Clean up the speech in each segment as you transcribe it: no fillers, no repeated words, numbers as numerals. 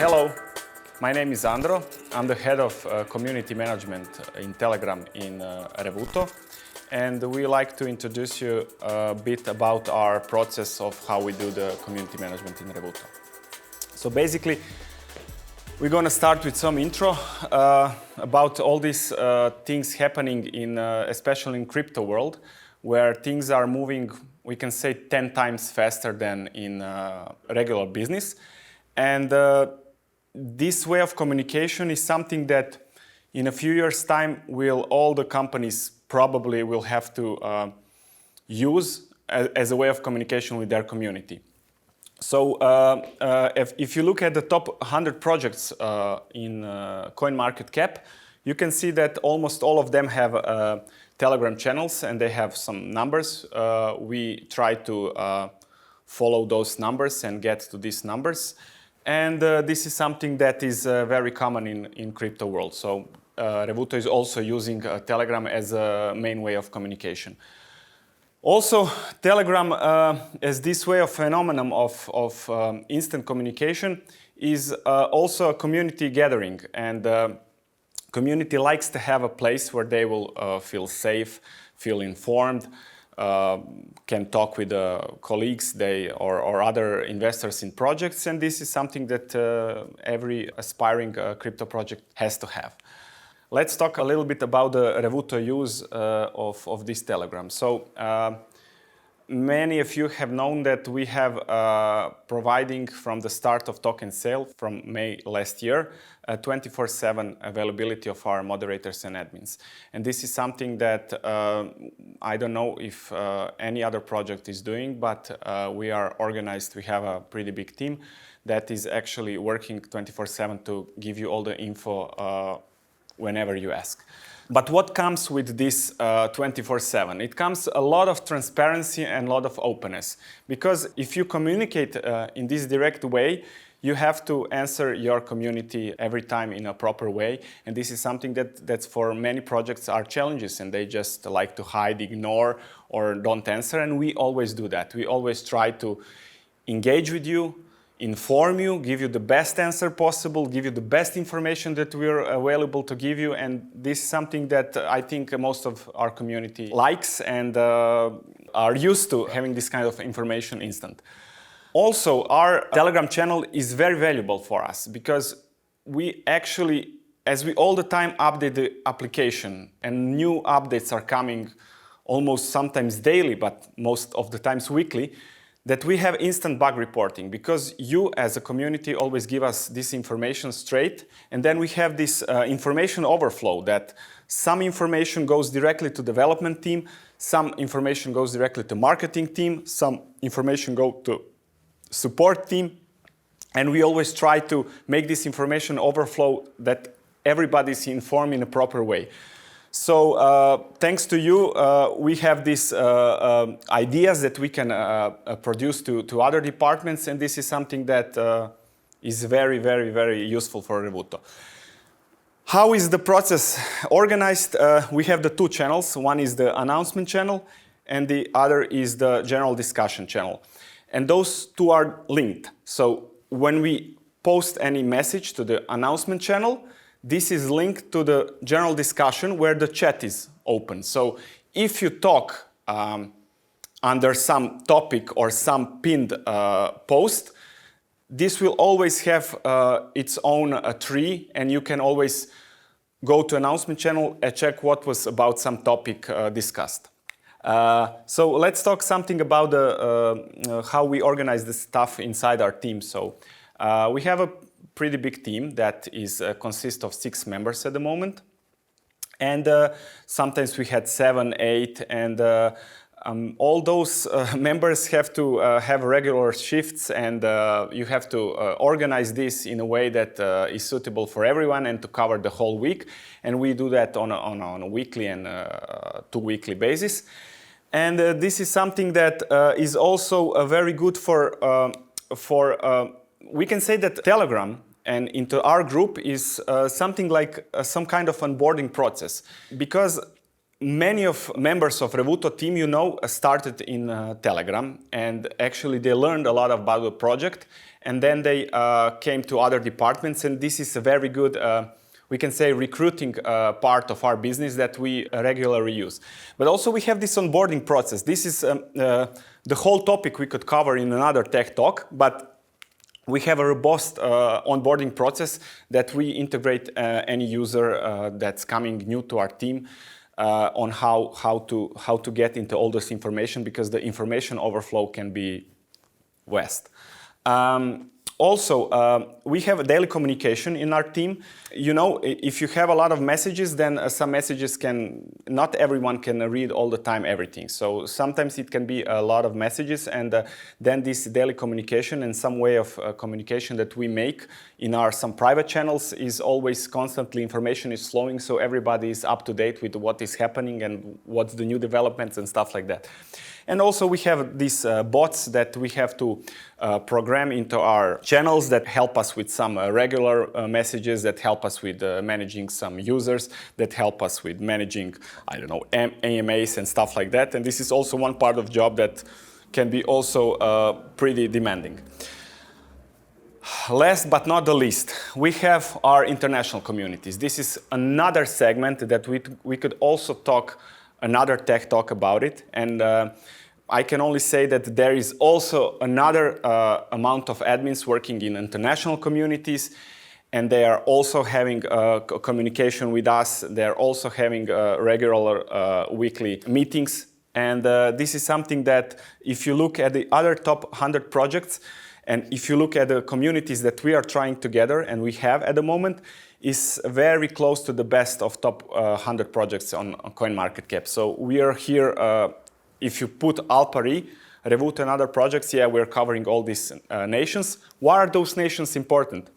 Hello, my name is Andro. I'm the head of community management in Telegram in Revuto, and we like to introduce you a bit about our process of how we do the community management in Revuto. So basically, we're going to start with some intro about all these things happening in, especially in crypto world, where things are moving, we can say 10 times faster than in regular business. And this way of communication is something that in a few years' time all the companies probably will have to use as a way of communication with their community. So if you look at the top 100 projects in CoinMarketCap, you can see that almost all of them have Telegram channels and they have some numbers. We try to follow those numbers and get to these numbers. And this is something that is very common in crypto world. So Revuto is also using Telegram as a main way of communication. Also, Telegram as this way of phenomenon of instant communication is also a community gathering, and community likes to have a place where they will feel safe, feel informed, can talk with colleagues or other investors in projects, and this is something that every aspiring crypto project has to have. Let's talk a little bit about the Revuto use of this Telegram. So many of you have known that we have providing from the start of token sale from May last year 24/7 availability of our moderators and admins. And this is something that I don't know if any other project is doing, but we are organized. We have a pretty big team that is actually working 24/7 to give you all the info whenever you ask. But what comes with this 24/7? It comes a lot of transparency and a lot of openness. Because if you communicate in this direct way, you have to answer your community every time in a proper way. And this is something that's for many projects are challenges, and they just like to hide, ignore, or don't answer. And we always do that. We always try to engage with you, inform you, give you the best answer possible, give you the best information that we're available to give you. And this is something that I think most of our community likes and are used to having this kind of information instant. Also, our Telegram channel is very valuable for us because we actually, as we all the time update the application and new updates are coming almost sometimes daily, but most of the times weekly, that we have instant bug reporting because you as a community always give us this information straight, and then we have this information overflow that some information goes directly to development team, some information goes directly to marketing team, some information go to support team, and we always try to make this information overflow that everybody's informed in a proper way. So thanks to you, we have these ideas that we can produce to other departments, and this is something that is very, very, very useful for Revuto. How is the process organized? We have the two channels. One is the announcement channel, and the other is the general discussion channel. And those two are linked. So when we post any message to the announcement channel, this is linked to the general discussion where the chat is open. So if you talk under some topic or some pinned post, this will always have its own tree, and you can always go to announcement channel and check what was about some topic discussed. So let's talk something about how we organize the stuff inside our team. So we have a pretty big team that consists of 6 members at the moment, and sometimes we had 7, 8, and all those members have to have regular shifts, and you have to organize this in a way that is suitable for everyone and to cover the whole week. And we do that on a weekly and 2-weekly basis. And this is something that is also very good we can say that Telegram and into our group is something like some kind of onboarding process, because many of members of Revuto team, started in Telegram, and actually they learned a lot about the project, and then they came to other departments, and this is a very good, we can say, recruiting part of our business that we regularly use. But also we have this onboarding process. This is the whole topic we could cover in another tech talk, but we have a robust onboarding process that we integrate any user that's coming new to our team on how to get into all this information, because the information overflow can be vast. Also, we have a daily communication in our team. If you have a lot of messages, then some messages not everyone can read all the time everything. So sometimes it can be a lot of messages, and then this daily communication and some way of communication that we make in some private channels is always constantly, information is flowing, so everybody is up to date with what is happening and what's the new developments and stuff like that. And also we have these bots that we have to program into our channels that help us with some regular messages, that help us with managing some users, that help us with managing, AMAs and stuff like that. And this is also one part of the job that can be also pretty demanding. Last but not the least, we have our international communities. This is another segment that we could also talk another tech talk about it, and I can only say that there is also another amount of admins working in international communities, and they are also having communication with us. They're also having regular weekly meetings, and this is something that if you look at the other top 100 projects, and if you look at the communities that we are trying together and we have at the moment, is very close to the best of top 100 projects on CoinMarketCap. So we are here, if you put Alpari, Revuto and other projects, we're covering all these nations. Why are those nations important?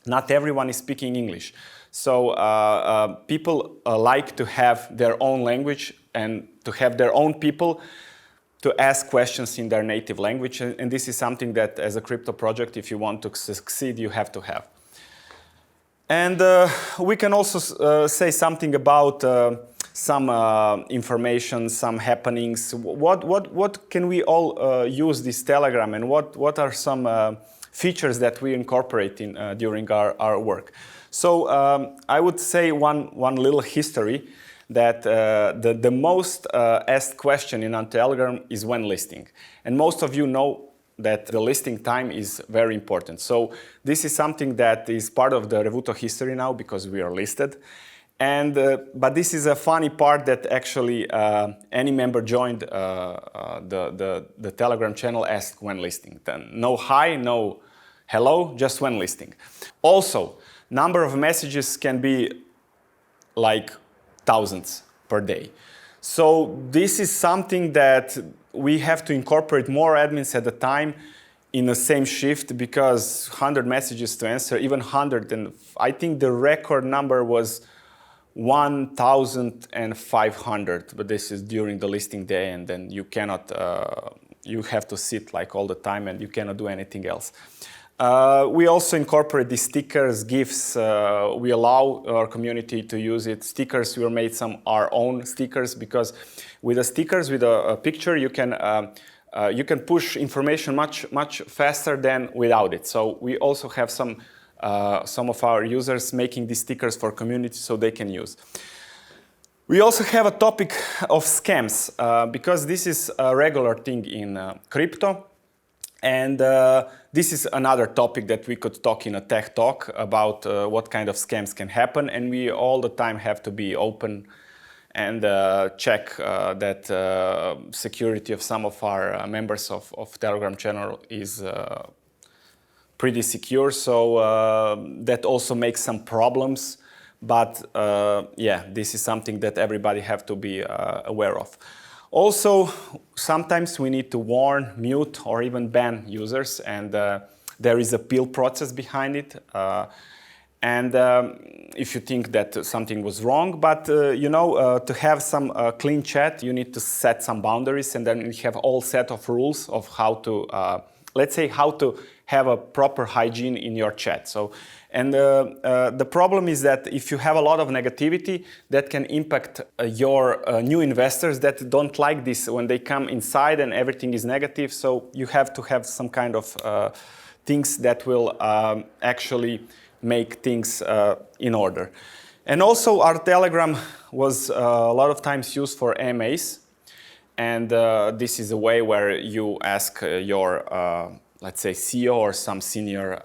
Not everyone is speaking English. So people like to have their own language and to have their own people to ask questions in their native language. And this is something that as a crypto project, if you want to succeed, you have to have. And we can also say something about some information, some happenings. What can we all use this Telegram, and what are some features that we incorporate in during our work? So I would say one little history that the most asked question in our Telegram is when listing. And most of you know that the listing time is very important. So this is something that is part of the Revuto history now because we are listed. And but this is a funny part that actually any member joined the Telegram channel asked when listing. Then no hi, no hello, just when listing. Also, number of messages can be like thousands per day. So this is something that we have to incorporate more admins at a time in the same shift, because 100 messages to answer, even 100, and I think the record number was 1,500, but this is during the listing day, and then you cannot, you have to sit like all the time and you cannot do anything else. We also incorporate the stickers, GIFs. We allow our community to use it. Stickers, we made our own stickers, because with the stickers, with a picture, you can push information much faster than without it. So we also have some of our users making these stickers for community so they can use. We also have a topic of scams, because this is a regular thing in crypto. And this is another topic that we could talk in a tech talk about what kind of scams can happen. And we all the time have to be open and check that security of some of our members of Telegram channel is pretty secure. So that also makes some problems. But yeah, this is something that everybody have to be aware of. Also, sometimes we need to warn, mute, or even ban users, and there is a appeal process behind it. And if you think that something was wrong, but to have some clean chat, you need to set some boundaries, and then we have all set of rules of how to, let's say, how to have a proper hygiene in your chat. So And the problem is that if you have a lot of negativity, that can impact your new investors that don't like this when they come inside and everything is negative. So you have to have some kind of things that will actually make things in order. And also our Telegram was a lot of times used for AMAs. And this is a way where you ask your, let's say, CEO or some senior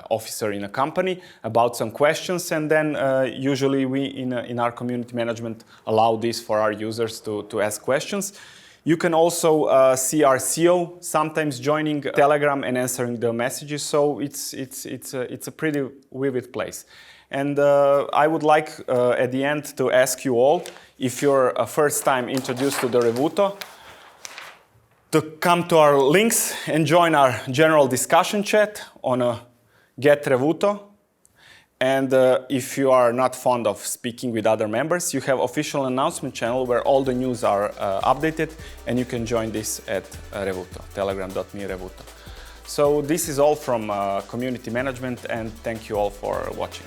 officer in a company about some questions. And then usually we, in our community management, allow this for our users to ask questions. You can also see our CEO sometimes joining Telegram and answering the messages. So it's a pretty vivid place. And I would like at the end to ask you all, if you're a first time introduced to the Revuto, to come to our links and join our general discussion chat on Get Revuto. And if you are not fond of speaking with other members, you have official announcement channel where all the news are updated, and you can join this at Revuto, telegram.me/Revuto. So this is all from community management, and thank you all for watching.